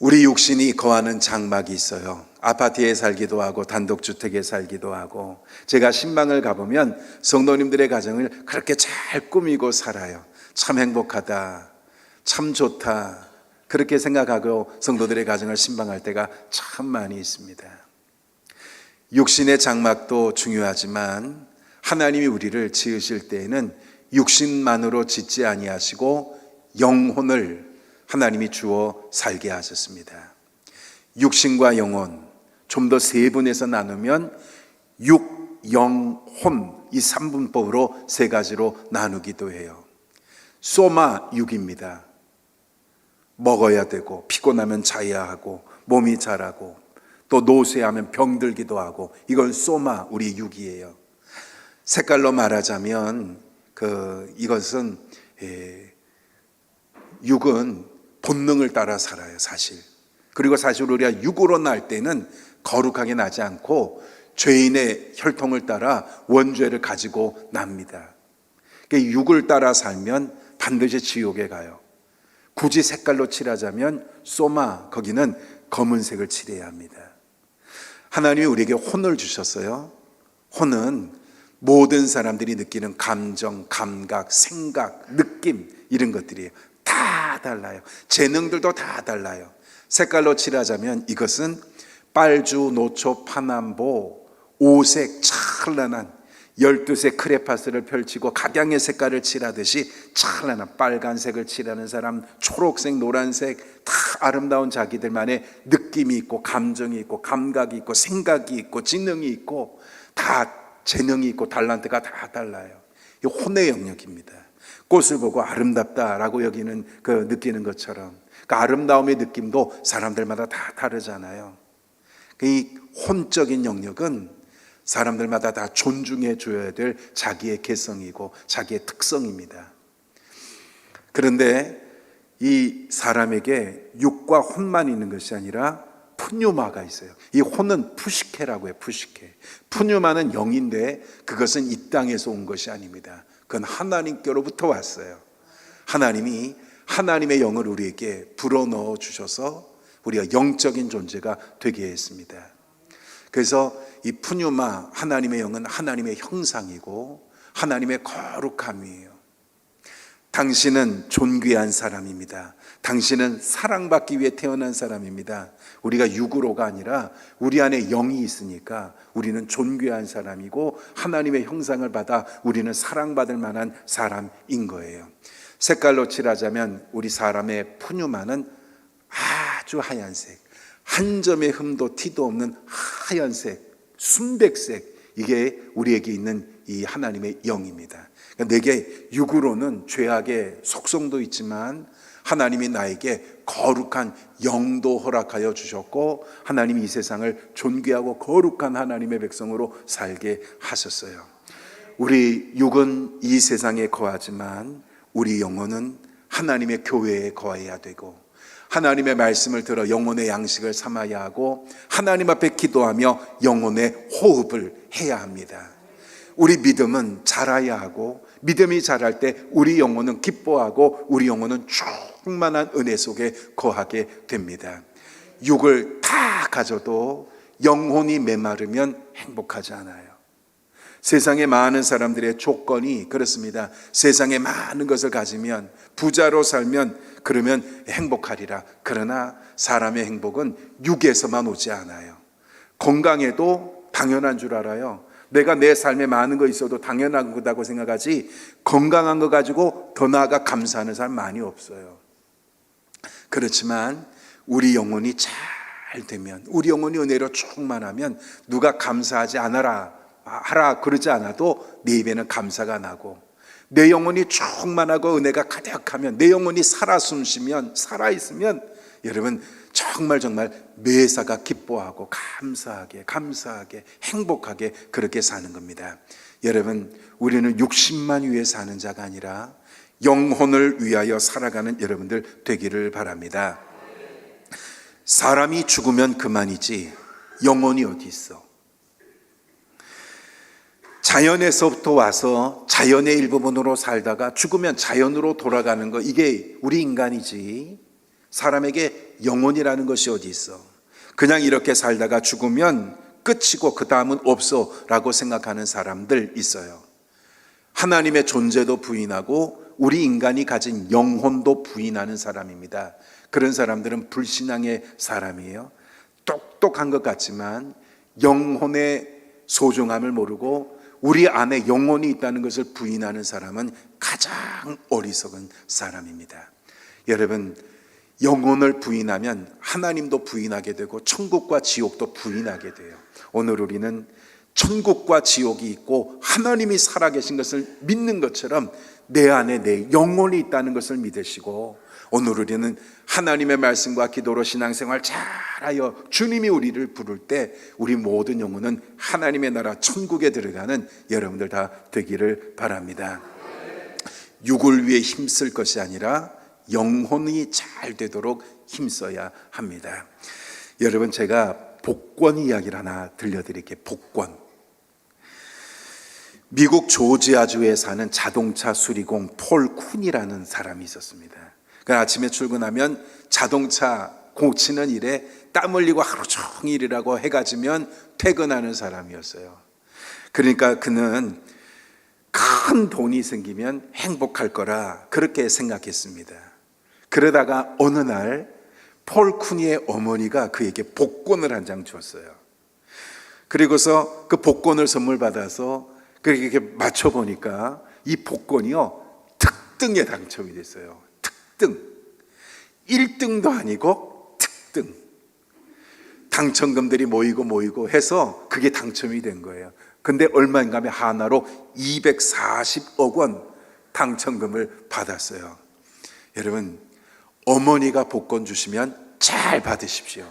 우리 육신이 거하는 장막이 있어요. 아파트에 살기도 하고 단독주택에 살기도 하고, 제가 신방을 가보면 성도님들의 가정을 그렇게 잘 꾸미고 살아요. 참 행복하다, 참 좋다, 그렇게 생각하고 성도들의 가정을 신방할 때가 참 많이 있습니다. 육신의 장막도 중요하지만 하나님이 우리를 지으실 때에는 육신만으로 짓지 아니하시고 영혼을 하나님이 주어 살게 하셨습니다. 육신과 영혼, 좀 더 세분해서 나누면 육, 영, 혼, 이 3분법으로 세 가지로 나누기도 해요. 소마, 육입니다. 먹어야 되고, 피곤하면 자야 하고, 몸이 자라고, 또 노쇠하면 병들기도 하고, 이건 소마, 우리 육이에요. 색깔로 말하자면 이것은 육은 본능을 따라 살아요, 사실. 그리고 사실 우리가 육으로 날 때는 거룩하게 나지 않고 죄인의 혈통을 따라 원죄를 가지고 납니다. 그러니까 육을 따라 살면 반드시 지옥에 가요. 굳이 색깔로 칠하자면 소마, 거기는 검은색을 칠해야 합니다. 하나님이 우리에게 혼을 주셨어요. 혼은 모든 사람들이 느끼는 감정, 감각, 생각, 느낌, 이런 것들이에요. 다 달라요. 재능들도 다 달라요. 색깔로 칠하자면 이것은 빨주, 노초, 파남보, 5색 찬란한 12색 크레파스를 펼치고 각양의 색깔을 칠하듯이 찬란한 빨간색을 칠하는 사람, 초록색, 노란색, 다 아름다운 자기들만의 느낌이 있고 감정이 있고 감각이 있고 생각이 있고 지능이 있고 다 재능이 있고 달란트가 다 달라요. 이 혼의 영역입니다. 꽃을 보고 아름답다라고 여기는 느끼는 것처럼 그 아름다움의 느낌도 사람들마다 다 다르잖아요. 이 혼적인 영역은 사람들마다 다 존중해 줘야 될 자기의 개성이고 자기의 특성입니다. 그런데 이 사람에게 육과 혼만 있는 것이 아니라 푸뉴마가 있어요. 이 혼은 푸시케라고 해요. 푸시케. 푸뉴마는 영인데 그것은 이 땅에서 온 것이 아닙니다. 그건 하나님께로부터 왔어요. 하나님이 하나님의 영을 우리에게 불어넣어 주셔서 우리가 영적인 존재가 되게 했습니다. 그래서 이 푸뉴마, 하나님의 영은 하나님의 형상이고 하나님의 거룩함이에요. 당신은 존귀한 사람입니다. 당신은 사랑받기 위해 태어난 사람입니다. 우리가 육으로가 아니라 우리 안에 영이 있으니까 우리는 존귀한 사람이고 하나님의 형상을 받아 우리는 사랑받을 만한 사람인 거예요. 색깔로 칠하자면 우리 사람의 푸뉴마는 아주 하얀색, 한 점의 흠도 티도 없는 하얀색, 순백색, 이게 우리에게 있는 이 하나님의 영입니다. 그러니까 내게 육으로는 죄악의 속성도 있지만 하나님이 나에게 거룩한 영도 허락하여 주셨고 하나님이 이 세상을 존귀하고 거룩한 하나님의 백성으로 살게 하셨어요. 우리 육은 이 세상에 거하지만 우리 영혼은 하나님의 교회에 거해야 되고 하나님의 말씀을 들어 영혼의 양식을 삼아야 하고 하나님 앞에 기도하며 영혼의 호흡을 해야 합니다. 우리 믿음은 자라야 하고 믿음이 자랄 때 우리 영혼은 기뻐하고 우리 영혼은 충만한 은혜 속에 거하게 됩니다. 육을 다 가져도 영혼이 메마르면 행복하지 않아요. 세상에 많은 사람들의 조건이 그렇습니다. 세상에 많은 것을 가지면 부자로 살면 그러면 행복하리라. 그러나 사람의 행복은 육에서만 오지 않아요. 건강해도 당연한 줄 알아요. 내가 내 삶에 많은 거 있어도 당연한 거다고 생각하지 건강한 거 가지고 더 나아가 감사하는 사람 많이 없어요. 그렇지만 우리 영혼이 잘 되면, 우리 영혼이 은혜로 충만하면 누가 감사하지 하라 그러지 않아도 내 입에는 감사가 나고, 내 영혼이 충만하고 은혜가 가득하면, 내 영혼이 살아 숨쉬면, 살아있으면 여러분 정말 매사가 기뻐하고 감사하게 행복하게 그렇게 사는 겁니다. 여러분, 우리는 육신만 위해 사는 자가 아니라 영혼을 위하여 살아가는 여러분들 되기를 바랍니다. 사람이 죽으면 그만이지 영혼이 어디 있어? 자연에서부터 와서 자연의 일부분으로 살다가 죽으면 자연으로 돌아가는 거, 이게 우리 인간이지 사람에게 영혼이라는 것이 어디 있어? 그냥 이렇게 살다가 죽으면 끝이고 그 다음은 없어 라고 생각하는 사람들 있어요. 하나님의 존재도 부인하고 우리 인간이 가진 영혼도 부인하는 사람입니다. 그런 사람들은 불신앙의 사람이에요. 똑똑한 것 같지만 영혼의 소중함을 모르고 우리 안에 영혼이 있다는 것을 부인하는 사람은 가장 어리석은 사람입니다. 여러분, 영혼을 부인하면 하나님도 부인하게 되고 천국과 지옥도 부인하게 돼요. 오늘 우리는 천국과 지옥이 있고 하나님이 살아계신 것을 믿는 것처럼 내 안에 내 영혼이 있다는 것을 믿으시고, 오늘 우리는 하나님의 말씀과 기도로 신앙생활 잘하여 주님이 우리를 부를 때 우리 모든 영혼은 하나님의 나라 천국에 들어가는 여러분들 다 되기를 바랍니다. 육을 위해 힘쓸 것이 아니라 영혼이 잘 되도록 힘써야 합니다. 여러분, 제가 복권 이야기를 하나 들려드릴게요. 복권. 미국 조지아주에 사는 자동차 수리공 폴 쿤이라는 사람이 있었습니다. 그 아침에 출근하면 자동차 고치는 일에 땀 흘리고 하루 종일 일하고 해가 지면 퇴근하는 사람이었어요. 그러니까 그는 큰 돈이 생기면 행복할 거라 그렇게 생각했습니다. 그러다가 어느 날 폴 쿤이의 어머니가 그에게 복권을 한 장 줬어요. 그리고서 그 복권을 선물 받아서 그렇게 맞춰보니까 이 복권이요, 특등에 당첨이 됐어요. 특등. 1등도 아니고 특등. 당첨금들이 모이고 해서 그게 당첨이 된 거예요. 근데 얼마인가 하면 하나로 240억 원 당첨금을 받았어요. 여러분, 어머니가 복권 주시면 잘 받으십시오.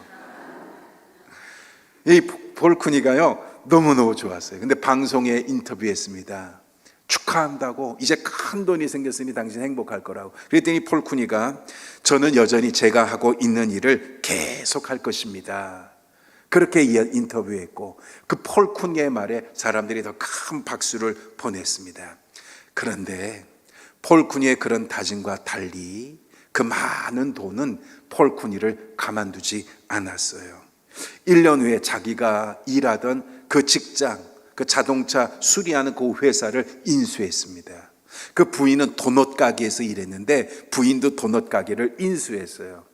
이 폴쿤이가요 너무너무 좋았어요. 근데 방송에 인터뷰했습니다. 축하한다고, 이제 큰 돈이 생겼으니 당신 행복할 거라고. 그랬더니 폴쿤이가 저는 여전히 제가 하고 있는 일을 계속 할 것입니다, 그렇게 인터뷰했고, 그 폴쿤의 말에 사람들이 더 큰 박수를 보냈습니다. 그런데 폴쿤이의 그런 다짐과 달리 그 많은 돈은 폴쿤이를 가만두지 않았어요. 1년 후에 자기가 일하던 그 직장, 그 자동차 수리하는 그 회사를 인수했습니다. 그 부인은 도넛 가게에서 일했는데 부인도 도넛 가게를 인수했어요.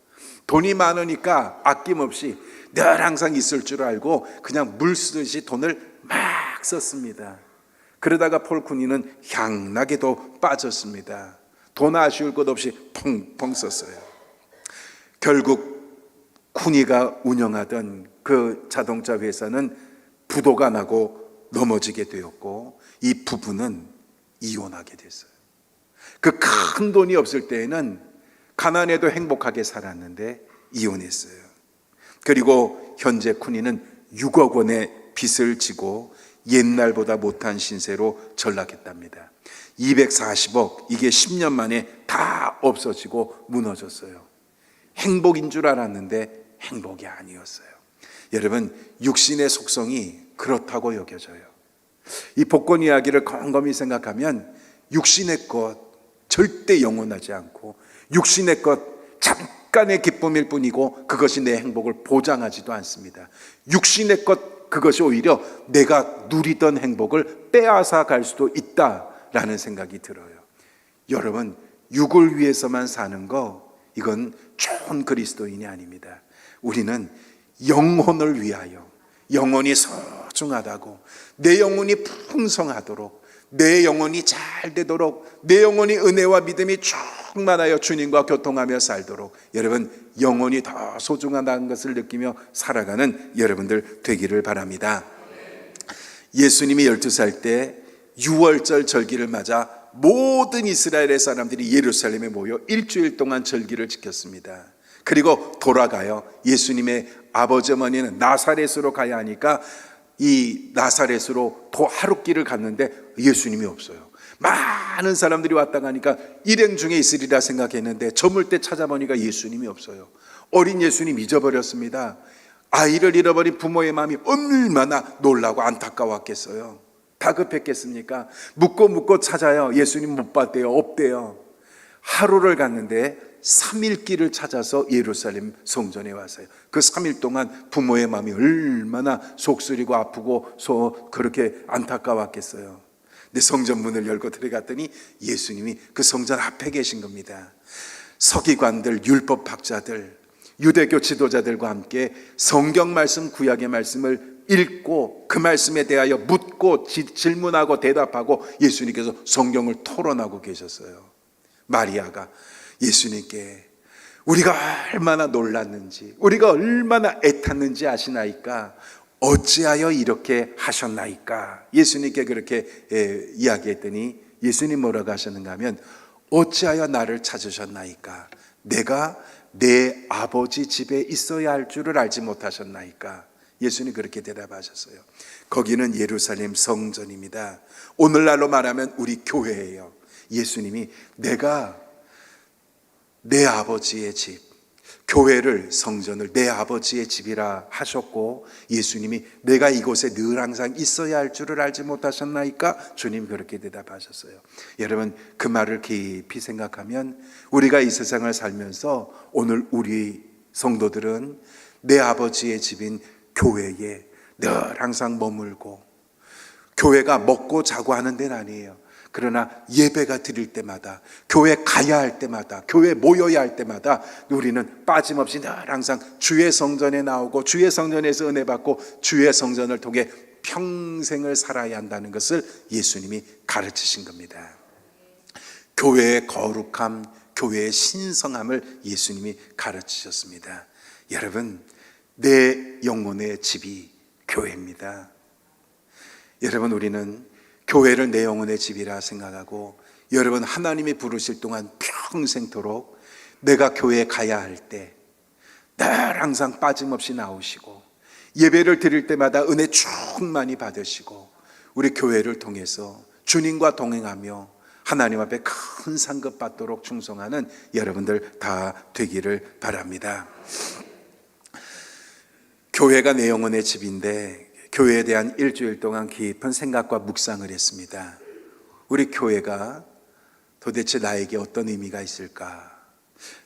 돈이 많으니까 아낌없이 늘 항상 있을 줄 알고 그냥 물 쓰듯이 돈을 막 썼습니다. 그러다가 폴쿤이는 향나게도 빠졌습니다. 돈 아쉬울 것 없이 펑펑 썼어요. 결국 쿤이가 운영하던 그 자동차 회사는 부도가 나고 넘어지게 되었고, 이 부부는 이혼하게 됐어요. 그 큰 돈이 없을 때에는 가난해도 행복하게 살았는데 이혼했어요. 그리고 현재 쿤이는 6억 원의 빚을 지고 옛날보다 못한 신세로 전락했답니다. 240억, 이게 10년 만에 다 없어지고 무너졌어요. 행복인 줄 알았는데 행복이 아니었어요. 여러분, 육신의 속성이 그렇다고 여겨져요. 이 복권 이야기를 곰곰이 생각하면 육신의 것 절대 영원하지 않고, 육신의 것 잠깐의 기쁨일 뿐이고 그것이 내 행복을 보장하지도 않습니다. 육신의 것, 그것이 오히려 내가 누리던 행복을 빼앗아 갈 수도 있다라는 생각이 들어요. 여러분, 육을 위해서만 사는 거, 이건 좋은 그리스도인이 아닙니다. 우리는 영혼을 위하여, 영혼이 소중하다고, 내 영혼이 풍성하도록, 내 영혼이 잘 되도록, 내 영혼이 은혜와 믿음이 충만하여 주님과 교통하며 살도록, 여러분, 영혼이 더 소중하다는 것을 느끼며 살아가는 여러분들 되기를 바랍니다. 예수님이 12살 때 유월절 절기를 맞아 모든 이스라엘의 사람들이 예루살렘에 모여 일주일 동안 절기를 지켰습니다. 그리고 돌아가요. 예수님의 아버지 어머니는 나사렛으로 가야 하니까 이 나사렛으로 하룻길을 갔는데 예수님이 없어요. 많은 사람들이 왔다 가니까 일행 중에 있으리라 생각했는데 저물 때 찾아보니까 예수님이 없어요. 어린 예수님 잊어버렸습니다. 아이를 잃어버린 부모의 마음이 얼마나 놀라고 안타까웠겠어요. 다급했겠습니까? 묻고 찾아요. 예수님 못 봤대요. 없대요. 하루를 갔는데 3일 길을 찾아서 예루살렘 성전에 왔어요. 그 3일 동안 부모의 마음이 얼마나 속쓰리고 아프고 그렇게 안타까웠겠어요. 근데 성전 문을 열고 들어갔더니 예수님이 그 성전 앞에 계신 겁니다. 서기관들, 율법 학자들, 유대교 지도자들과 함께 성경 말씀, 구약의 말씀을 읽고 그 말씀에 대하여 묻고 질문하고 대답하고 예수님께서 성경을 토론하고 계셨어요. 마리아가 예수님께 우리가 얼마나 놀랐는지, 우리가 얼마나 애탔는지 아시나이까? 어찌하여 이렇게 하셨나이까? 예수님께 그렇게 이야기했더니 예수님 뭐라고 하셨는가 하면, 어찌하여 나를 찾으셨나이까? 내가 내 아버지 집에 있어야 할 줄을 알지 못하셨나이까? 예수님 그렇게 대답하셨어요. 거기는 예루살렘 성전입니다. 오늘날로 말하면 우리 교회예요. 예수님이 내가 내 아버지의 집, 교회를, 성전을 내 아버지의 집이라 하셨고, 예수님이 내가 이곳에 늘 항상 있어야 할 줄을 알지 못하셨나이까? 주님 그렇게 대답하셨어요. 여러분, 그 말을 깊이 생각하면 우리가 이 세상을 살면서 오늘 우리 성도들은 내 아버지의 집인 교회에 늘 항상 머물고, 교회가 먹고 자고 하는 데는 아니에요. 그러나 예배가 드릴 때마다, 교회 가야 할 때마다, 교회 모여야 할 때마다 우리는 빠짐없이 늘 항상 주의 성전에 나오고 주의 성전에서 은혜 받고 주의 성전을 통해 평생을 살아야 한다는 것을 예수님이 가르치신 겁니다. 교회의 거룩함, 교회의 신성함을 예수님이 가르치셨습니다. 여러분, 내 영혼의 집이 교회입니다. 여러분, 우리는 교회를 내 영혼의 집이라 생각하고, 여러분 하나님이 부르실 동안 평생토록 내가 교회에 가야 할 때 늘 항상 빠짐없이 나오시고, 예배를 드릴 때마다 은혜 충만히 받으시고, 우리 교회를 통해서 주님과 동행하며 하나님 앞에 큰 상급 받도록 충성하는 여러분들 다 되기를 바랍니다. 교회가 내 영혼의 집인데, 교회에 대한 일주일 동안 깊은 생각과 묵상을 했습니다. 우리 교회가 도대체 나에게 어떤 의미가 있을까?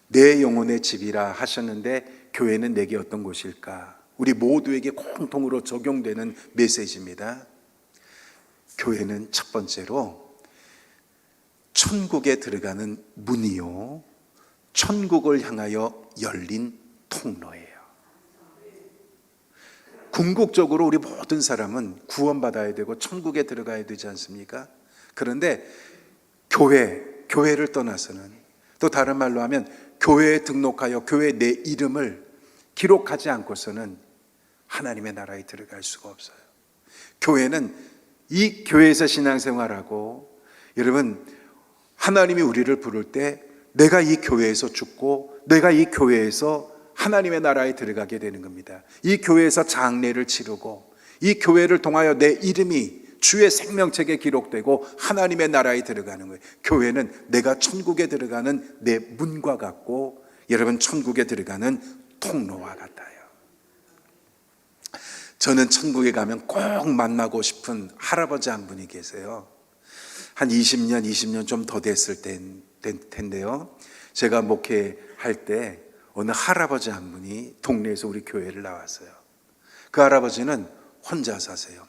내 영혼의 집이라 하셨는데 교회는 내게 어떤 곳일까? 우리 모두에게 공통으로 적용되는 메시지입니다. 교회는 첫 번째로 천국에 들어가는 문이요, 천국을 향하여 열린 통로예요. 궁극적으로 우리 모든 사람은 구원받아야 되고 천국에 들어가야 되지 않습니까? 그런데 교회를 떠나서는, 또 다른 말로 하면 교회에 등록하여 교회 내 이름을 기록하지 않고서는 하나님의 나라에 들어갈 수가 없어요. 교회는 이 교회에서 신앙생활하고, 여러분 하나님이 우리를 부를 때 내가 이 교회에서 죽고 내가 이 교회에서 하나님의 나라에 들어가게 되는 겁니다. 이 교회에서 장례를 치르고 이 교회를 통하여 내 이름이 주의 생명책에 기록되고 하나님의 나라에 들어가는 거예요. 교회는 내가 천국에 들어가는 내 문과 같고, 여러분 천국에 들어가는 통로와 같아요. 저는 천국에 가면 꼭 만나고 싶은 할아버지 한 분이 계세요. 한 20년 좀 더 됐을 텐데요, 제가 목회할 때 어느 할아버지 한 분이 동네에서 우리 교회를 나왔어요. 그 할아버지는 혼자 사세요.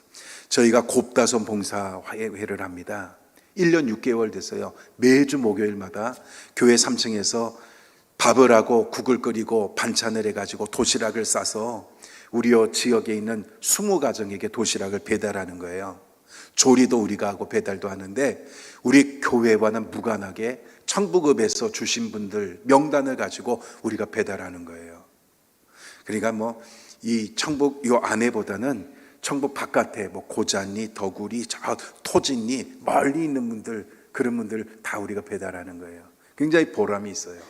저희가 곱다손 봉사회를 합니다. 1년 6개월 됐어요. 매주 목요일마다 교회 3층에서 밥을 하고 국을 끓이고 반찬을 해가지고 도시락을 싸서 우리 지역에 있는 20가정에게 도시락을 배달하는 거예요. 조리도 우리가 하고 배달도 하는데, 우리 교회와는 무관하게 천부급에서 주신 분들 명단을 가지고 우리가 배달하는 거예요. 그러니까 이 천북 요 안에보다는 천북 바깥에 고잔리, 덕우리, 토진리 멀리 있는 분들, 그런 분들 다 우리가 배달하는 거예요. 굉장히 보람이 있어요.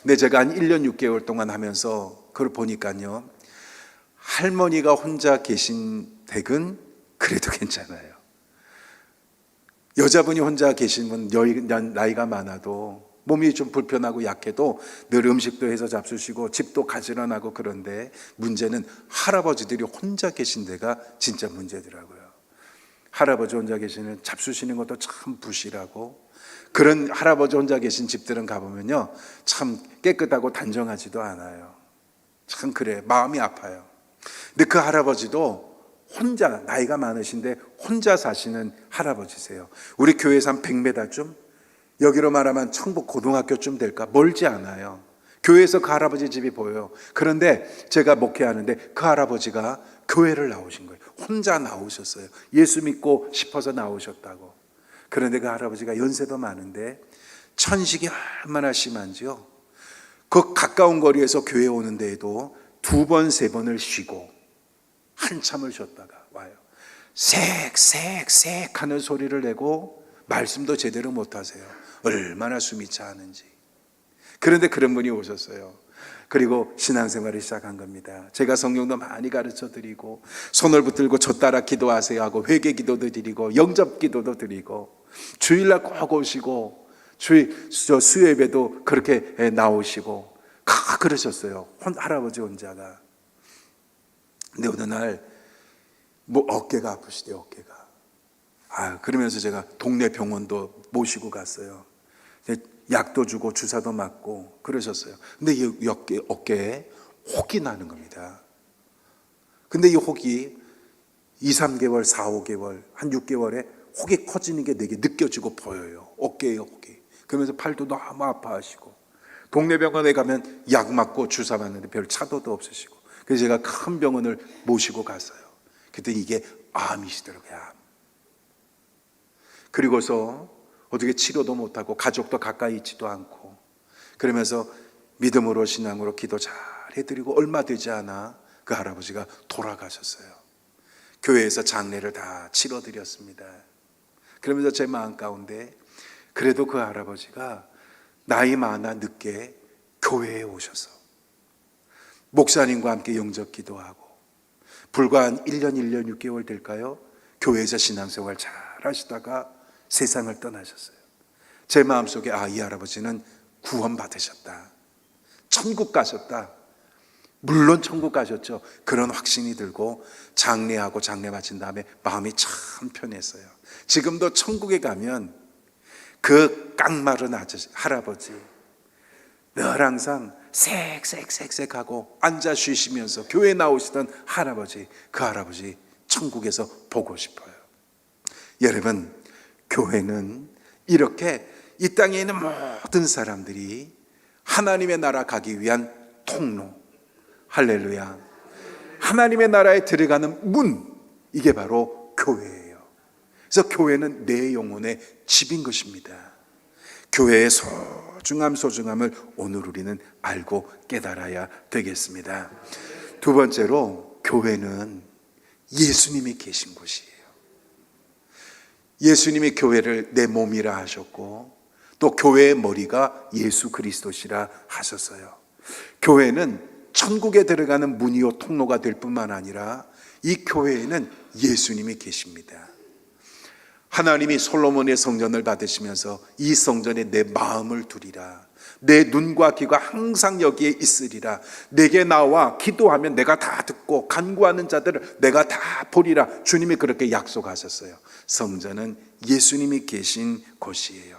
근데 제가 한 1년 6개월 동안 하면서 그걸 보니까요, 할머니가 혼자 계신 댁은 그래도 괜찮아요. 여자분이 혼자 계시면 나이가 많아도 몸이 좀 불편하고 약해도 늘 음식도 해서 잡수시고 집도 가지런하고, 그런데 문제는 할아버지들이 혼자 계신 데가 진짜 문제더라고요. 할아버지 혼자 계시는 잡수시는 것도 참 부실하고, 그런 할아버지 혼자 계신 집들은 가보면요, 참 깨끗하고 단정하지도 않아요. 참 그래, 마음이 아파요. 근데 그 할아버지도 혼자, 나이가 많으신데 혼자 사시는 할아버지세요. 우리 교회에서 한 100m쯤, 여기로 말하면 청북 고등학교쯤 될까? 멀지 않아요. 교회에서 그 할아버지 집이 보여요. 그런데 제가 목회하는데 그 할아버지가 교회를 나오신 거예요. 혼자 나오셨어요. 예수 믿고 싶어서 나오셨다고. 그런데 그 할아버지가 연세도 많은데 천식이 얼마나 심한지요. 그 가까운 거리에서 교회 오는 데에도 2번, 3번을 쉬고 한참을 쉬었다가 와요. 쌕쌕쌕 하는 소리를 내고 말씀도 제대로 못하세요. 얼마나 숨이 차는지. 그런데 그런 분이 오셨어요. 그리고 신앙생활을 시작한 겁니다. 제가 성경도 많이 가르쳐 드리고 손을 붙들고 저 따라 기도하세요 하고 회개 기도도 드리고 영접 기도도 드리고 주일날 꼭 오시고 수요 예배도 그렇게 나오시고 그러셨어요. 할아버지 혼자가. 근데 어느 날 어깨가 아프시대요. 어깨가. 그러면서 제가 동네 병원도 모시고 갔어요. 약도 주고 주사도 맞고 그러셨어요. 근데 이 어깨에 혹이 나는 겁니다. 근데 이 혹이 2, 3개월, 4, 5개월, 한 6개월에 혹이 커지는 게 되게 느껴지고 보여요. 어깨에 혹이. 그러면서 팔도 너무 아파하시고 동네 병원에 가면 약 맞고 주사 맞는데 별 차도도 없으시고. 그래서 제가 큰 병원을 모시고 갔어요. 그랬더니 이게 암이시더라고요. 암. 그리고서 어떻게 치료도 못하고 가족도 가까이 있지도 않고 그러면서 믿음으로 신앙으로 기도 잘 해드리고 얼마 되지 않아 그 할아버지가 돌아가셨어요. 교회에서 장례를 다 치러드렸습니다. 그러면서 제 마음 가운데 그래도 그 할아버지가 나이 많아 늦게 교회에 오셔서 목사님과 함께 영접 기도하고 불과 한 1년 6개월 될까요? 교회에서 신앙생활 잘 하시다가 세상을 떠나셨어요. 제 마음속에 이 할아버지는 구원받으셨다. 천국 가셨다. 물론 천국 가셨죠. 그런 확신이 들고 장례하고 장례 마친 다음에 마음이 참 편했어요. 지금도 천국에 가면 그 깡마른 할아버지 늘 항상 쌕쌕하고 앉아 쉬시면서 교회 나오시던 할아버지, 그 할아버지 천국에서 보고 싶어요. 여러분, 교회는 이렇게 이 땅에 있는 모든 사람들이 하나님의 나라 가기 위한 통로, 할렐루야, 하나님의 나라에 들어가는 문, 이게 바로 교회예요. 그래서 교회는 내 영혼의 집인 것입니다. 교회의 소중함을 오늘 우리는 알고 깨달아야 되겠습니다. 두 번째로, 교회는 예수님이 계신 곳이에요. 예수님이 교회를 내 몸이라 하셨고 또 교회의 머리가 예수 그리스도시라 하셨어요. 교회는 천국에 들어가는 문이요 통로가 될 뿐만 아니라 이 교회에는 예수님이 계십니다. 하나님이 솔로몬의 성전을 받으시면서 이 성전에 내 마음을 두리라, 내 눈과 귀가 항상 여기에 있으리라, 내게 나와 기도하면 내가 다 듣고 간구하는 자들을 내가 다 보리라, 주님이 그렇게 약속하셨어요. 성전은 예수님이 계신 곳이에요.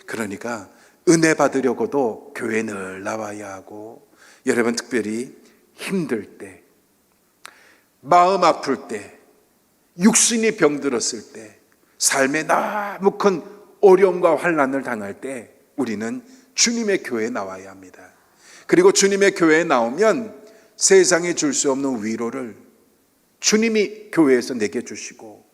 그러니까 은혜 받으려고도 교회에 늘 나와야 하고, 여러분 특별히 힘들 때, 마음 아플 때, 육신이 병들었을 때, 삶에 너무 큰 어려움과 환난을 당할 때 우리는 주님의 교회에 나와야 합니다. 그리고 주님의 교회에 나오면 세상에 줄 수 없는 위로를 주님이 교회에서 내게 주시고,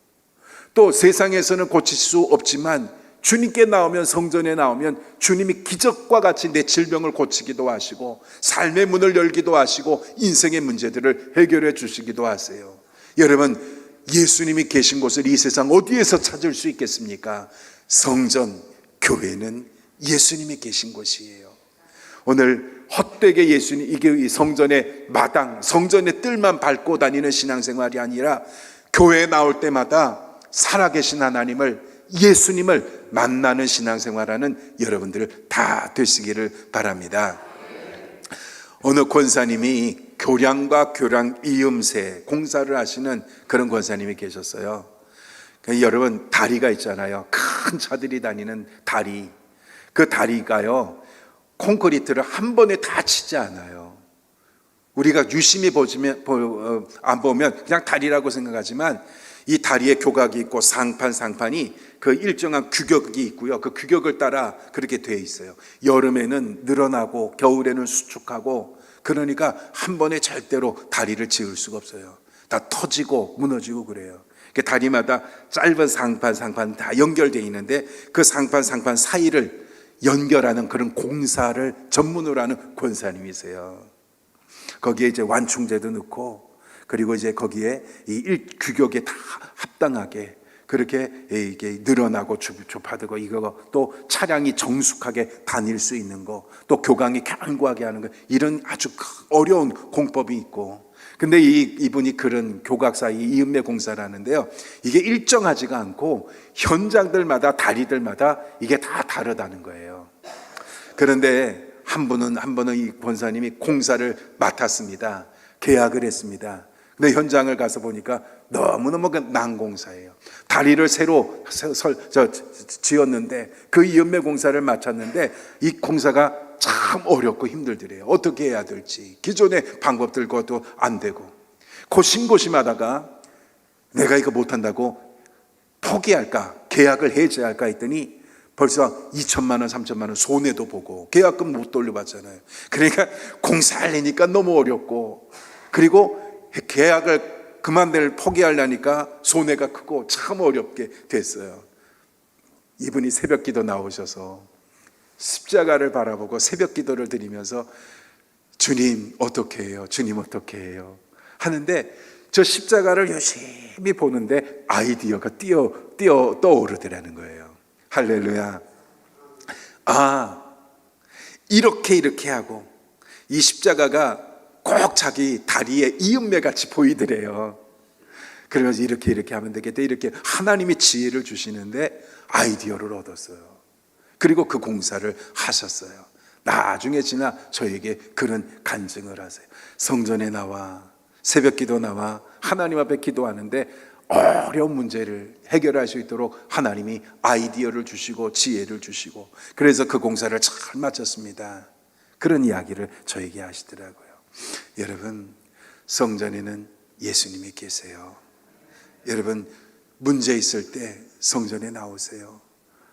또 세상에서는 고칠 수 없지만 주님께 나오면, 성전에 나오면 주님이 기적과 같이 내 질병을 고치기도 하시고 삶의 문을 열기도 하시고 인생의 문제들을 해결해 주시기도 하세요. 여러분, 예수님이 계신 곳을 이 세상 어디에서 찾을 수 있겠습니까? 성전, 교회는 예수님이 계신 곳이에요. 오늘 헛되게 예수님, 이게 이 성전의 마당, 성전의 뜰만 밟고 다니는 신앙생활이 아니라 교회에 나올 때마다 살아계신 하나님을, 예수님을 만나는 신앙생활하는 여러분들 다 되시기를 바랍니다. 어느 권사님이 교량과 교량 이음새 공사를 하시는 그런 권사님이 계셨어요. 여러분, 다리가 있잖아요. 큰 차들이 다니는 다리. 그 다리가요, 콘크리트를 한 번에 다 치지 않아요. 우리가 유심히 안 보면 그냥 다리라고 생각하지만 이 다리에 교각이 있고 상판이 그 일정한 규격이 있고요. 그 규격을 따라 그렇게 되어 있어요. 여름에는 늘어나고 겨울에는 수축하고, 그러니까 한 번에 절대로 다리를 지을 수가 없어요. 다 터지고 무너지고 그래요. 다리마다 짧은 상판 다 연결되어 있는데 그 상판 사이를 연결하는 그런 공사를 전문으로 하는 권사님이세요. 거기에 이제 완충제도 넣고, 그리고 이제 거기에 이 규격에 다 합당하게 그렇게 이게 늘어나고 좁아지고, 이거 또 차량이 정숙하게 다닐 수 있는 거, 또 교강이 견고하게 하는 거, 이런 아주 어려운 공법이 있고. 근데 이분이 그런 교각사 이음매 공사를 하는데요, 이게 일정하지가 않고 현장들마다 다리들마다 이게 다 다르다는 거예요. 그런데 한 분은 이 권사님이 공사를 맡았습니다. 계약을 했습니다. 근데 현장을 가서 보니까 너무너무 난공사예요. 다리를 새로 지었는데 그 이음매 공사를 마쳤는데 이 공사가 참 어렵고 힘들더래요. 어떻게 해야 될지, 기존의 방법들과도 안 되고, 고심고심하다가 내가 이거 못한다고 포기할까, 계약을 해지할까 했더니 벌써 2천만 원, 3천만 원 손해도 보고 계약금 못 돌려받잖아요. 그러니까 공사하려니까 너무 어렵고, 그리고 계약을 포기하려니까 손해가 크고 참 어렵게 됐어요. 이분이 새벽 기도 나오셔서 십자가를 바라보고 새벽 기도를 드리면서 주님 어떻게 해요? 주님 어떻게 해요? 하는데 저 십자가를 열심히 보는데 아이디어가 떠오르더라는 거예요. 할렐루야. 이렇게 하고, 이 십자가가 꼭 자기 다리에 이음매 같이 보이더래요. 그러면서 이렇게 하면 되겠다, 이렇게 하나님이 지혜를 주시는데 아이디어를 얻었어요. 그리고 그 공사를 하셨어요. 나중에 지나 저에게 그런 간증을 하세요. 성전에 나와 새벽 기도 나와 하나님 앞에 기도하는데 어려운 문제를 해결할 수 있도록 하나님이 아이디어를 주시고 지혜를 주시고, 그래서 그 공사를 잘 마쳤습니다. 그런 이야기를 저에게 하시더라고요. 여러분, 성전에는 예수님이 계세요. 여러분, 문제 있을 때 성전에 나오세요.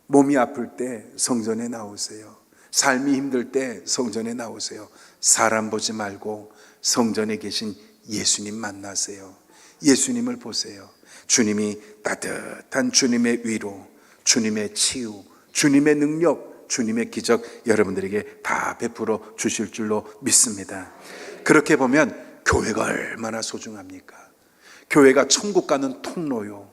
몸이 아플 때 성전에 나오세요. 삶이 힘들 때 성전에 나오세요. 사람 보지 말고 성전에 계신 예수님 만나세요. 예수님을 보세요. 주님이 따뜻한 주님의 위로, 주님의 치유, 주님의 능력, 주님의 기적 여러분들에게 다 베풀어 주실 줄로 믿습니다. 그렇게 보면 교회가 얼마나 소중합니까? 교회가 천국 가는 통로요,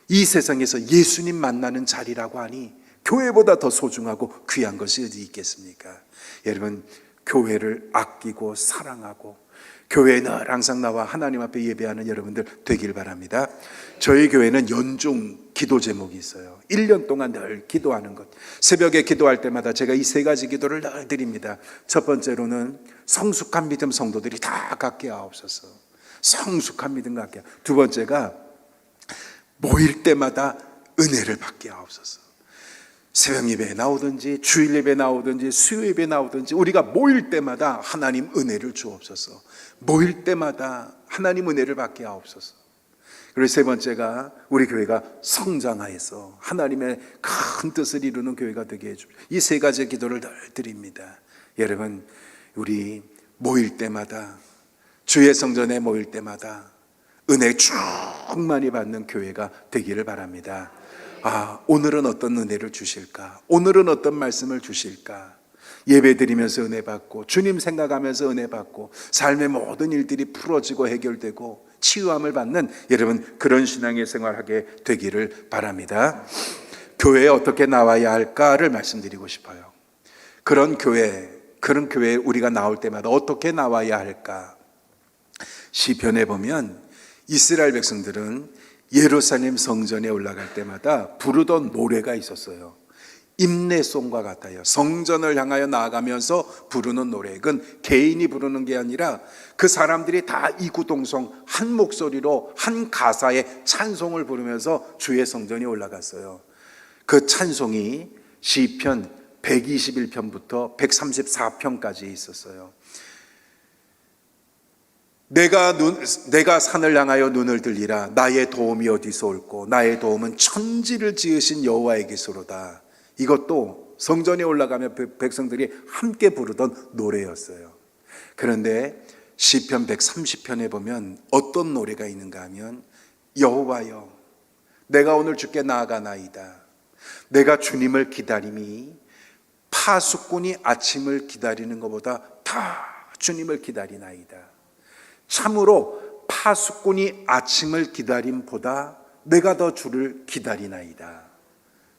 이 세상에서 예수님 만나는 자리라고 하니 교회보다 더 소중하고 귀한 것이 어디 있겠습니까? 여러분, 교회를 아끼고 사랑하고 교회에 늘 항상 나와 하나님 앞에 예배하는 여러분들 되길 바랍니다. 저희 교회는 연중 기도 제목이 있어요. 1년 동안 늘 기도하는 것. 새벽에 기도할 때마다 제가 이 세 가지 기도를 늘 드립니다. 첫 번째로는 성숙한 믿음 성도들이 다 갖게 하옵소서. 성숙한 믿음 갖게. 두 번째가 모일 때마다 은혜를 받게 하옵소서. 새벽 예배에 나오든지 주일 예배에 나오든지 수요 예배에 나오든지 우리가 모일 때마다 하나님 은혜를 주옵소서. 모일 때마다 하나님 은혜를 받게 하옵소서. 그리고 세 번째가 우리 교회가 성장하여서 하나님의 큰 뜻을 이루는 교회가 되게 해줍니다. 이 세 가지 기도를 늘 드립니다. 여러분, 우리 모일 때마다, 주의 성전에 모일 때마다 은혜 충만히 받는 교회가 되기를 바랍니다. 오늘은 어떤 은혜를 주실까? 오늘은 어떤 말씀을 주실까? 예배 드리면서 은혜 받고, 주님 생각하면서 은혜 받고, 삶의 모든 일들이 풀어지고 해결되고 치유함을 받는 여러분, 그런 신앙의 생활하게 되기를 바랍니다. 교회에 어떻게 나와야 할까를 말씀드리고 싶어요. 그런 교회에 우리가 나올 때마다 어떻게 나와야 할까? 시편에 보면 이스라엘 백성들은 예루살렘 성전에 올라갈 때마다 부르던 노래가 있었어요. 임내송과 같아요. 성전을 향하여 나아가면서 부르는 노래. 그건 개인이 부르는 게 아니라 그 사람들이 다 이구동성 한 목소리로 한 가사의 찬송을 부르면서 주의 성전에 올라갔어요. 그 찬송이 시편 121편부터 134편까지 있었어요. 내가 산을 향하여 눈을 들리라. 나의 도움이 어디서 올꼬? 나의 도움은 천지를 지으신 여호와에게서로다. 이것도 성전에 올라가면 백성들이 함께 부르던 노래였어요. 그런데 시편 130편에 보면 어떤 노래가 있는가 하면, 여호와여, 내가 오늘 주께 나아가나이다. 내가 주님을 기다림이 파수꾼이 아침을 기다리는 것보다 더 주님을 기다리나이다. 참으로 파수꾼이 아침을 기다림보다 내가 더 주를 기다리나이다.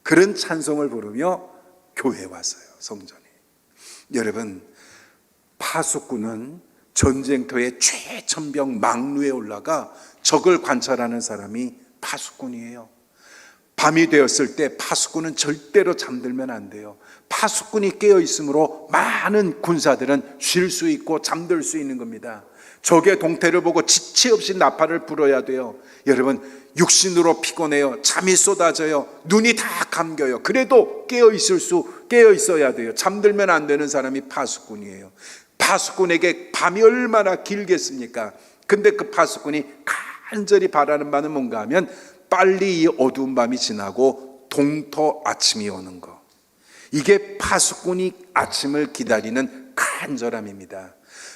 그런 찬송을 부르며 교회에 왔어요, 성전에. 여러분, 파수꾼은 전쟁터의 최천병 망루에 올라가 적을 관찰하는 사람이 파수꾼이에요. 밤이 되었을 때 파수꾼은 절대로 잠들면 안 돼요. 파수꾼이 깨어 있으므로 많은 군사들은 쉴 수 있고 잠들 수 있는 겁니다. 적의 동태를 보고 지체 없이 나팔을 불어야 돼요. 여러분, 육신으로 피곤해요. 잠이 쏟아져요. 눈이 다 감겨요. 그래도 깨어 있어야 돼요. 잠들면 안 되는 사람이 파수꾼이에요. 파수꾼에게 밤이 얼마나 길겠습니까? 근데 그 파수꾼이 간절히 바라는 바는 뭔가 하면 빨리 이 어두운 밤이 지나고 동토 아침이 오는 거. 이게 파수꾼이 아침을 기다리는 간절함입니다.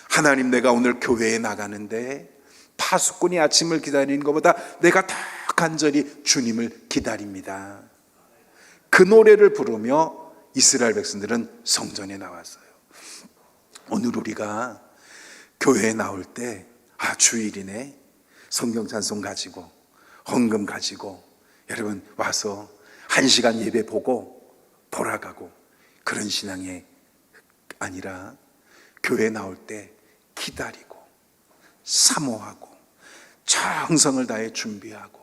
하나님, 내가 오늘 교회에 나가는데 파수꾼이 아침을 기다리는 것보다 내가 더 간절히 주님을 기다립니다. 그 노래를 부르며 이스라엘 백성들은 성전에 나왔어요. 오늘 우리가 교회에 나올 때, 주일이네, 성경 찬송 가지고 헌금 가지고 여러분 와서 1시간 예배 보고 돌아가고, 그런 신앙이 아니라 교회에 나올 때 기다리고 사모하고 정성을 다해 준비하고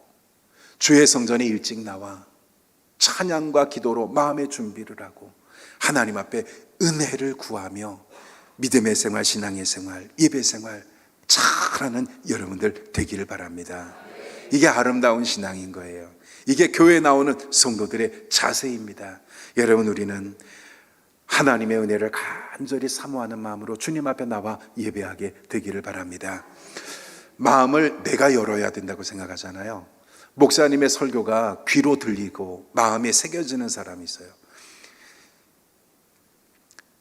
주의 성전에 일찍 나와 찬양과 기도로 마음의 준비를 하고 하나님 앞에 은혜를 구하며 믿음의 생활, 신앙의 생활, 예배 생활 잘하는 여러분들 되기를 바랍니다. 이게 아름다운 신앙인 거예요. 이게 교회에 나오는 성도들의 자세입니다. 여러분, 우리는 하나님의 은혜를 간절히 사모하는 마음으로 주님 앞에 나와 예배하게 되기를 바랍니다. 마음을 내가 열어야 된다고 생각하잖아요. 목사님의 설교가 귀로 들리고 마음에 새겨지는 사람이 있어요.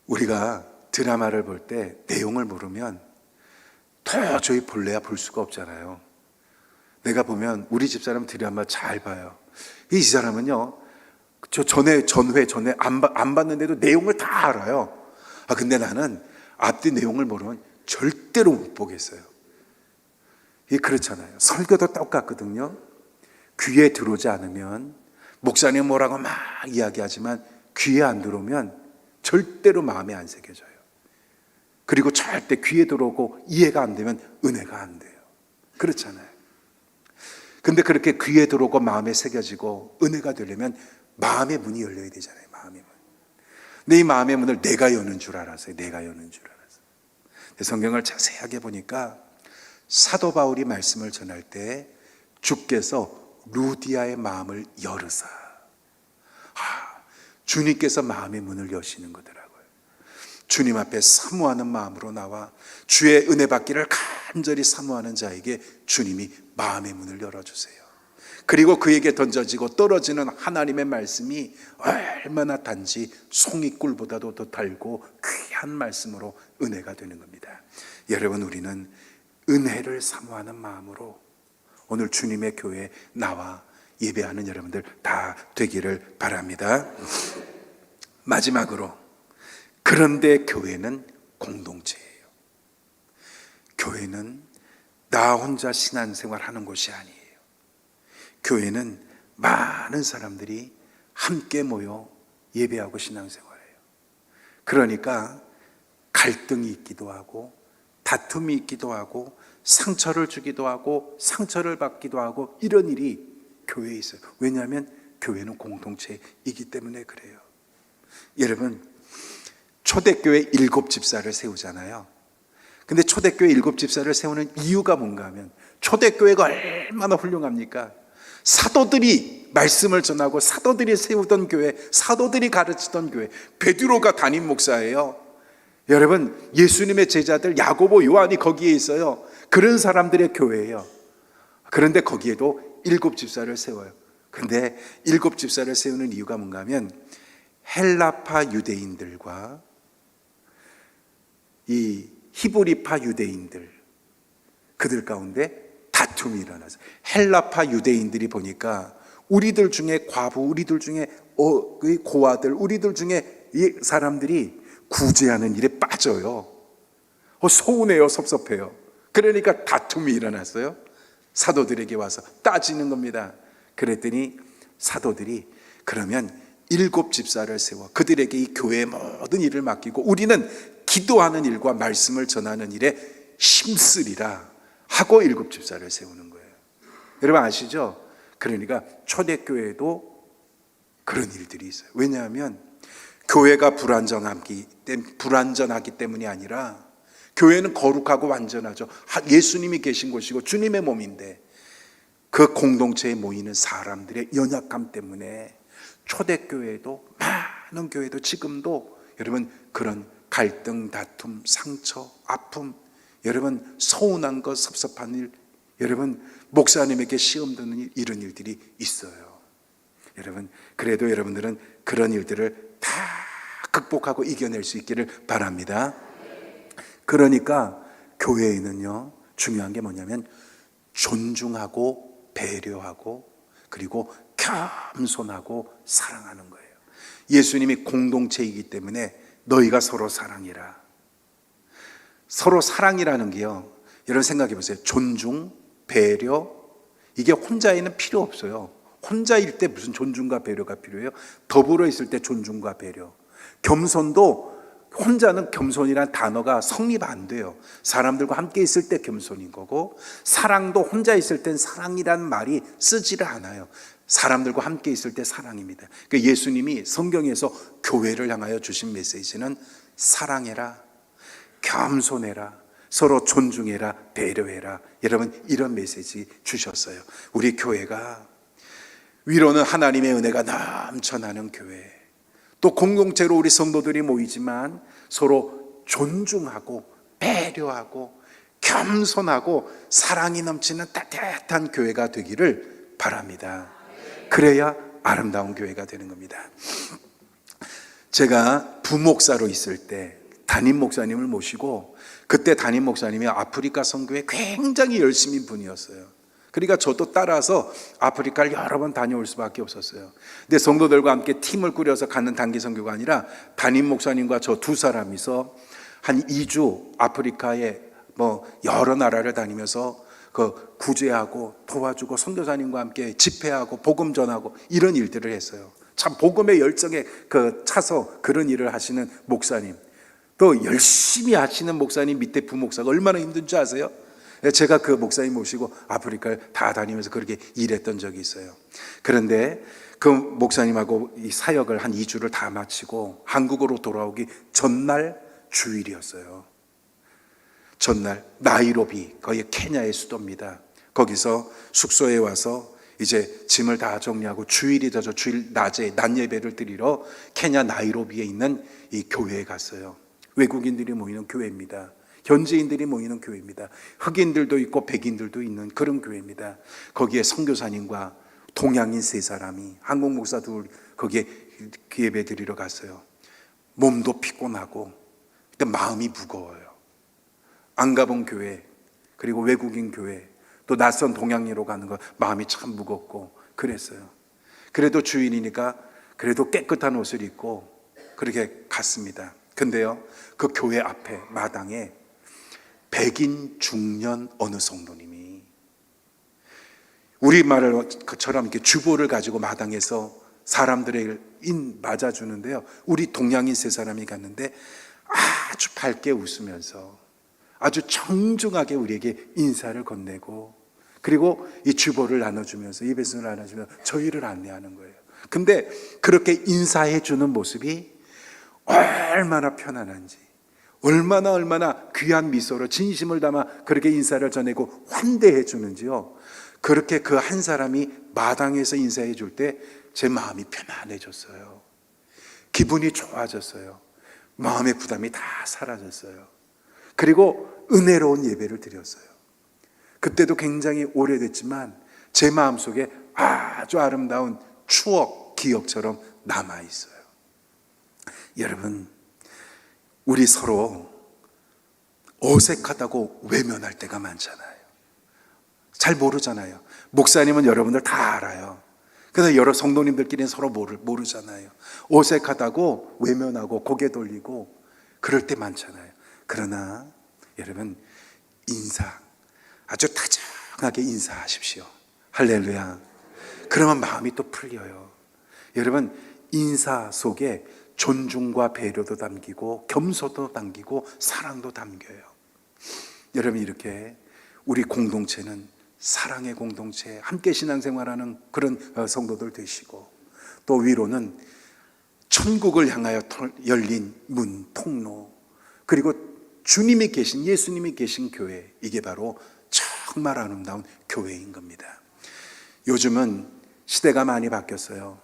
우리가 드라마를 볼 때 내용을 모르면 도저히 볼래야 볼 수가 없잖아요. 내가 보면 우리 집사람 드라마 잘 봐요. 이 사람은요, 전에 안 봤는데도 내용을 다 알아요. 근데 나는 앞뒤 내용을 모르면 절대로 못 보겠어요. 이게 그렇잖아요. 설교도 똑같거든요. 귀에 들어오지 않으면, 목사님 뭐라고 막 이야기하지만 귀에 안 들어오면 절대로 마음에 안 새겨져요. 그리고 절대 귀에 들어오고 이해가 안 되면 은혜가 안 돼요. 그렇잖아요. 근데 그렇게 귀에 들어오고 마음에 새겨지고 은혜가 되려면 마음의 문이 열려야 되잖아요. 마음의 문. 근데 이 마음의 문을 내가 여는 줄 알았어요. 내가 여는 줄 알았어요. 성경을 자세하게 보니까 사도 바울이 말씀을 전할 때 주께서 루디아의 마음을 열으사, 주님께서 마음의 문을 여시는 거더라고요. 주님 앞에 사모하는 마음으로 나와 주의 은혜 받기를 간절히 사모하는 자에게 주님이 마음의 문을 열어주세요. 그리고 그에게 던져지고 떨어지는 하나님의 말씀이 얼마나 단지 송이꿀보다도 더 달고 귀한 말씀으로 은혜가 되는 겁니다. 여러분, 우리는 은혜를 사모하는 마음으로 오늘 주님의 교회에 나와 예배하는 여러분들 다 되기를 바랍니다. 마지막으로, 그런데 교회는 공동체예요. 교회는 나 혼자 신앙생활 하는 곳이 아니에요. 교회는 많은 사람들이 함께 모여 예배하고 신앙생활해요. 그러니까 갈등이 있기도 하고 다툼이 있기도 하고 상처를 주기도 하고 상처를 받기도 하고 이런 일이 교회에 있어요. 왜냐하면 교회는 공동체이기 때문에 그래요. 여러분, 초대교회 7집사를 세우잖아요. 근데 초대교회 7집사를 세우는 이유가 뭔가 하면 초대교회가 얼마나 훌륭합니까? 사도들이 말씀을 전하고 사도들이 세우던 교회, 사도들이 가르치던 교회, 베드로가 담임 목사예요. 여러분, 예수님의 제자들 야고보, 요한이 거기에 있어요. 그런 사람들의 교회예요. 그런데 거기에도 7 집사를 세워요. 그런데 7 집사를 세우는 이유가 뭔가 하면 헬라파 유대인들과 이 히브리파 유대인들, 그들 가운데 다툼이 일어나서 헬라파 유대인들이 보니까 우리들 중에 과부, 우리들 중에 고아들, 우리들 중에 이 사람들이 구제하는 일에 빠져요. 서운해요, 섭섭해요. 그러니까 다툼이 일어났어요. 사도들에게 와서 따지는 겁니다. 그랬더니 사도들이 그러면 7 집사를 세워 그들에게 이 교회의 모든 일을 맡기고 우리는 기도하는 일과 말씀을 전하는 일에 힘쓰리라 하고 7 집사를 세우는 거예요. 여러분 아시죠? 그러니까 초대교회도 그런 일들이 있어요. 왜냐하면 교회가 불완전하기 때문이 아니라 교회는 거룩하고 완전하죠. 예수님이 계신 곳이고 주님의 몸인데 그 공동체에 모이는 사람들의 연약함 때문에 초대교회도 많은 교회도 지금도 여러분 그런 갈등, 다툼, 상처, 아픔, 여러분 서운한 것, 섭섭한 일, 여러분 목사님에게 시험 드는 일, 이런 일들이 있어요. 여러분 그래도 여러분들은 그런 일들을 다 극복하고 이겨낼 수 있기를 바랍니다. 그러니까 교회에는요 중요한 게 뭐냐면 존중하고 배려하고 그리고 겸손하고 사랑하는 거예요. 예수님이 공동체이기 때문에 너희가 서로 사랑해라. 서로 사랑이라는 게요, 여러분 생각해 보세요. 존중, 배려, 이게 혼자에는 필요 없어요. 혼자일 때 무슨 존중과 배려가 필요해요? 더불어 있을 때 존중과 배려. 겸손도 혼자는 겸손이란 단어가 성립 안 돼요. 사람들과 함께 있을 때 겸손인 거고, 사랑도 혼자 있을 땐 사랑이란 말이 쓰지를 않아요. 사람들과 함께 있을 때 사랑입니다. 그러니까 예수님이 성경에서 교회를 향하여 주신 메시지는 사랑해라, 겸손해라, 서로 존중해라, 배려해라. 여러분 이런 메시지 주셨어요. 우리 교회가 위로는 하나님의 은혜가 넘쳐나는 교회, 또 공동체로 우리 성도들이 모이지만 서로 존중하고 배려하고 겸손하고 사랑이 넘치는 따뜻한 교회가 되기를 바랍니다. 그래야 아름다운 교회가 되는 겁니다. 제가 부목사로 있을 때 담임 목사님을 모시고, 그때 담임 목사님이 아프리카 선교에 굉장히 열심인 분이었어요. 그러니까 저도 따라서 아프리카를 여러 번 다녀올 수밖에 없었어요. 근데 성도들과 함께 팀을 꾸려서 가는 단기 선교가 아니라 담임 목사님과 저 2사람이서 한 2주 아프리카에 여러 나라를 다니면서 그 구제하고 도와주고 선교사님과 함께 집회하고 복음 전하고 이런 일들을 했어요. 참 복음의 열정에 차서 그런 일을 하시는 목사님, 또 열심히 하시는 목사님 밑에 부목사가 얼마나 힘든지 아세요? 제가 그 목사님 모시고 아프리카를 다 다니면서 그렇게 일했던 적이 있어요. 그런데 그 목사님하고 이 사역을 한 2주를 다 마치고 한국으로 돌아오기 전날 주일이었어요. 전날 나이로비, 거기 케냐의 수도입니다. 거기서 숙소에 와서 이제 짐을 다 정리하고 주일이 되죠. 주일 낮에 낮 예배를 드리러 케냐 나이로비에 있는 이 교회에 갔어요. 외국인들이 모이는 교회입니다. 현지인들이 모이는 교회입니다. 흑인들도 있고 백인들도 있는 그런 교회입니다. 거기에 선교사님과 동양인 3사람이, 한국 목사 2, 거기에 예배 드리러 갔어요. 몸도 피곤하고 마음이 무거워요. 안 가본 교회, 그리고 외국인 교회, 또 낯선 동양인으로 가는 거 마음이 참 무겁고 그랬어요. 그래도 주일이니까 그래도 깨끗한 옷을 입고 그렇게 갔습니다. 근데요, 그 교회 앞에 마당에 백인 중년 어느 성도님이 우리말처럼 이렇게 주보를 가지고 마당에서 사람들의 맞아주는데요, 우리 동양인 3사람이 갔는데 아주 밝게 웃으면서 아주 정중하게 우리에게 인사를 건네고, 그리고 이 주보를 나눠주면서, 예배순을 나눠주면서 저희를 안내하는 거예요. 근데 그렇게 인사해 주는 모습이 얼마나 편안한지, 얼마나 귀한 미소로 진심을 담아 그렇게 인사를 전하고 환대해 주는지요. 그렇게 그 한 사람이 마당에서 인사해 줄 때 제 마음이 편안해졌어요. 기분이 좋아졌어요. 마음의 부담이 다 사라졌어요. 그리고 은혜로운 예배를 드렸어요. 그때도 굉장히 오래됐지만 제 마음속에 아주 아름다운 추억, 기억처럼 남아있어요. 여러분, 우리 서로 어색하다고 외면할 때가 많잖아요. 잘 모르잖아요. 목사님은 여러분들 다 알아요. 그래서 여러 성도님들끼리는 서로 모르잖아요. 어색하다고 외면하고 고개 돌리고 그럴 때 많잖아요. 그러나 여러분, 아주 다정하게 인사하십시오. 할렐루야. 그러면 마음이 또 풀려요. 여러분, 인사 속에 존중과 배려도 담기고 겸손도 담기고 사랑도 담겨요. 여러분, 이렇게 우리 공동체는 사랑의 공동체, 함께 신앙생활하는 그런 성도들 되시고, 또 위로는 천국을 향하여 열린 문, 통로, 그리고 주님이 계신, 예수님이 계신 교회, 이게 바로 정말 아름다운 교회인 겁니다. 요즘은 시대가 많이 바뀌었어요.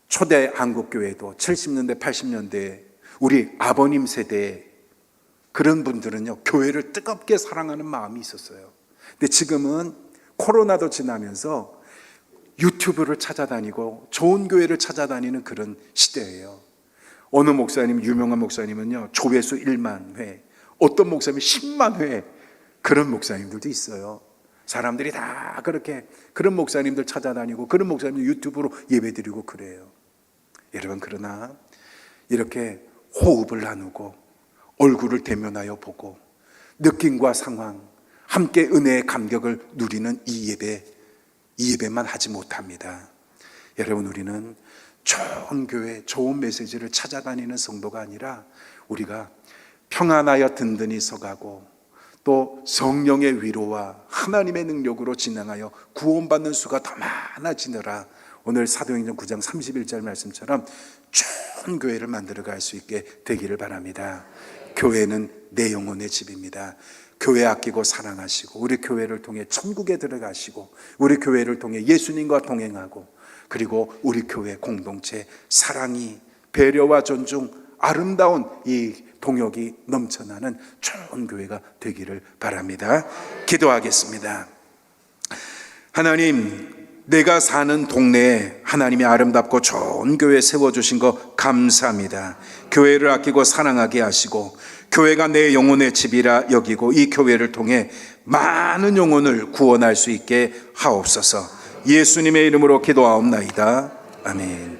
초대 한국교회도 70년대, 80년대 우리 아버님 세대 그런 분들은요, 교회를 뜨겁게 사랑하는 마음이 있었어요. 근데 지금은 코로나도 지나면서 유튜브를 찾아다니고 좋은 교회를 찾아다니는 그런 시대예요. 어느 목사님, 유명한 목사님은요, 조회수 1만 회, 어떤 목사님이 10만 회, 그런 목사님들도 있어요. 사람들이 다 그렇게 그런 목사님들 찾아다니고 그런 목사님들 유튜브로 예배드리고 그래요. 여러분, 그러나 이렇게 호흡을 나누고 얼굴을 대면하여 보고 느낌과 상황, 함께 은혜의 감격을 누리는 이 예배만 하지 못합니다. 여러분, 우리는 좋은 교회, 좋은 메시지를 찾아다니는 성도가 아니라 우리가 평안하여 든든히 서가고 또 성령의 위로와 하나님의 능력으로 진행하여 구원받는 수가 더 많아지느라 오늘 사도행전 9장 31절 말씀처럼 좋은 교회를 만들어갈 수 있게 되기를 바랍니다. 교회는 내 영혼의 집입니다. 교회 아끼고 사랑하시고 우리 교회를 통해 천국에 들어가시고 우리 교회를 통해 예수님과 동행하고 그리고 우리 교회 공동체 사랑이 배려와 존중 아름다운 이 동역이 넘쳐나는 좋은 교회가 되기를 바랍니다. 기도하겠습니다. 하나님, 내가 사는 동네에 하나님이 아름답고 좋은 교회 세워주신 거 감사합니다. 교회를 아끼고 사랑하게 하시고 교회가 내 영혼의 집이라 여기고 이 교회를 통해 많은 영혼을 구원할 수 있게 하옵소서. 예수님의 이름으로 기도하옵나이다. 아멘.